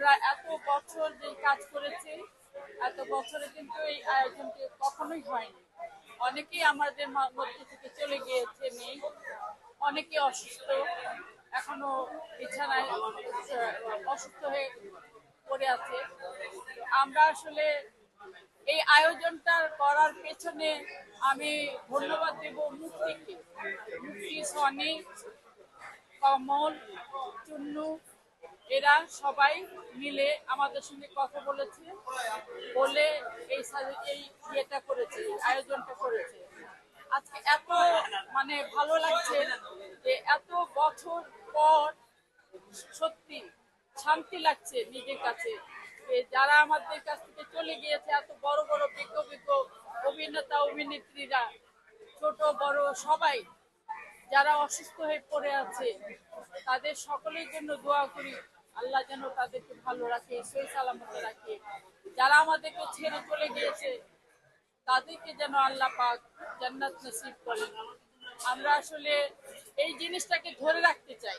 আমরা এত বছর যে কাজ করেছি, এত বছরে কিন্তু এই আয়োজনটি কখনোই হয়নি। অনেকেই আমাদের মধ্যে থেকে চলে গিয়েছে, নেই। অনেকে অসুস্থ, এখনো বিছানায় অসুস্থ হয়ে পড়ে আছে। আমরা আসলে এই আয়োজনটা করার পেছনে আমি ধন্যবাদ দেব মুক্তিকে। মুক্তি, সনি, কমল, চুন্নু, এরা সবাই মিলে আমাদের সঙ্গে কথা বলেছে, বলে এই ইয়েটা করেছে, আয়োজনটা করেছে। আজকে এত মানে ভালো লাগছে যে এত বছর পর সত্যি শান্তি লাগছে নিজের কাছে, যে যারা আমাদের কাছ থেকে চলে গিয়েছে, এত বড় বড় বিজ্ঞ বিজ্ঞ অভিনেতা অভিনেত্রীরা, ছোট বড় সবাই যারা অসুস্থ হয়ে পড়ে আছে, তাদের সকলের জন্য দোয়া করি আল্লাহ যেন তাদেরকে ভালো রাখে, সই সালামতে রাখে। যারা আমাদেরকে ছেড়ে চলে গিয়েছে তাদেরকে যেন আল্লাহ পাক জান্নাত নসিব করেন। আমরা আসলে এই জিনিসটাকে ধরে রাখতে চাই।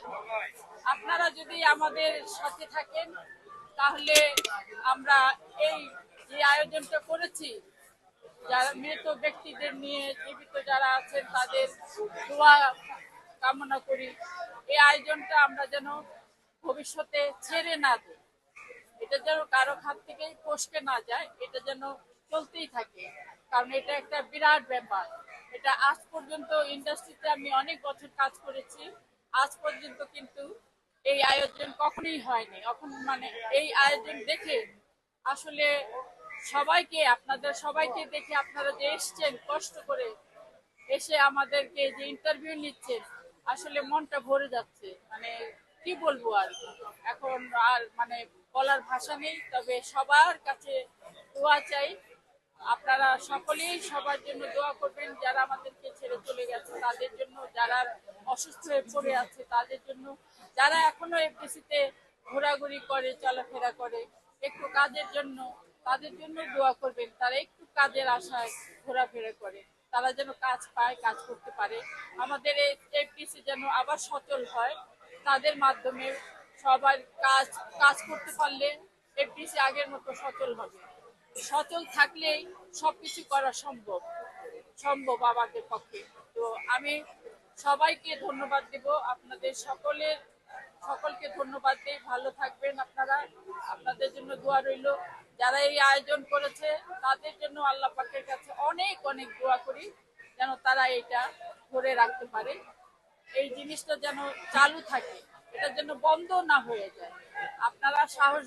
আপনারা যদি আমাদের সাথে থাকেন তাহলে আমরা এই যে আয়োজনটা করেছি, যারা মৃত ব্যক্তিদের নিয়ে জীবিত যারা আছেন তাদের দোয়া কামনা করি। এই আয়োজনটা আমরা যেন ভবিষ্যতে ছেড়ে না দিই, এটা যেন কারো হাত থেকে ফসকে না যায়, এটা যেন চলতেই থাকে। কারণ এটা একটা বিরাট ব্যাপার। এটা আজ পর্যন্ত ইন্ডাস্ট্রিতে আমি অনেক বছর কাজ করেছি, আজ পর্যন্ত কিন্তু এই আয়োজন কখনোই হয়নি। এখন মানে এই আয়োজন দেখে আসলে সবাইকে, আপনাদের সবাইকে দেখে, আপনারা যে এসছেন কষ্ট করে এসে আমাদেরকে যে ইন্টারভিউ নিচ্ছেন, আসলে মনটা ভরে যাচ্ছে। মানে কি বলবো আর, এখন আর মানে বলার ভাষা নেই। তবে সবার কাছে দোয়া চাই, আপনারা সকলেই সবার জন্য দোয়া করবেন, যারা আমাদেরকে ছেড়ে চলে গেছে তাদের জন্য, যারা অসুস্থ হয়ে পড়ে আছে তাদের জন্য, যারা এখনো এফডিসিতে ঘোরাঘুরি করে, চলাফেরা করে একটু কাজের জন্য, তাদের জন্য দোয়া করবেন। তারা একটু কাজের আশায় ঘোরাফেরা করে, তারা যেন কাজ পায়, কাজ করতে পারে। আমাদের এই এফডিসি যেন আবার সচল হয়, তাদের মাধ্যমে সবার কাজ কাজ করতে পারলে এফডিসি আগের মতো সচল হবে। সচল থাকলেই সবকিছু করা সম্ভব সম্ভব আমাদের পক্ষে। তো আমি সবাইকে ধন্যবাদ দেব, আপনাদের সকলকে ধন্যবাদ দিই। ভালো থাকবেন আপনারা, আপনাদের জন্য দোয়া রইল। যারা এই আয়োজন করেছে তাদের জন্য আল্লাহ পাকের কাছে অনেক অনেক দোয়া করি, যেন তারা এটা ধরে রাখতে পারে, এই জিনিসটা যেন চালু থাকে, এটা যেন বন্ধ না হয়ে যায়। আপনারা সাহস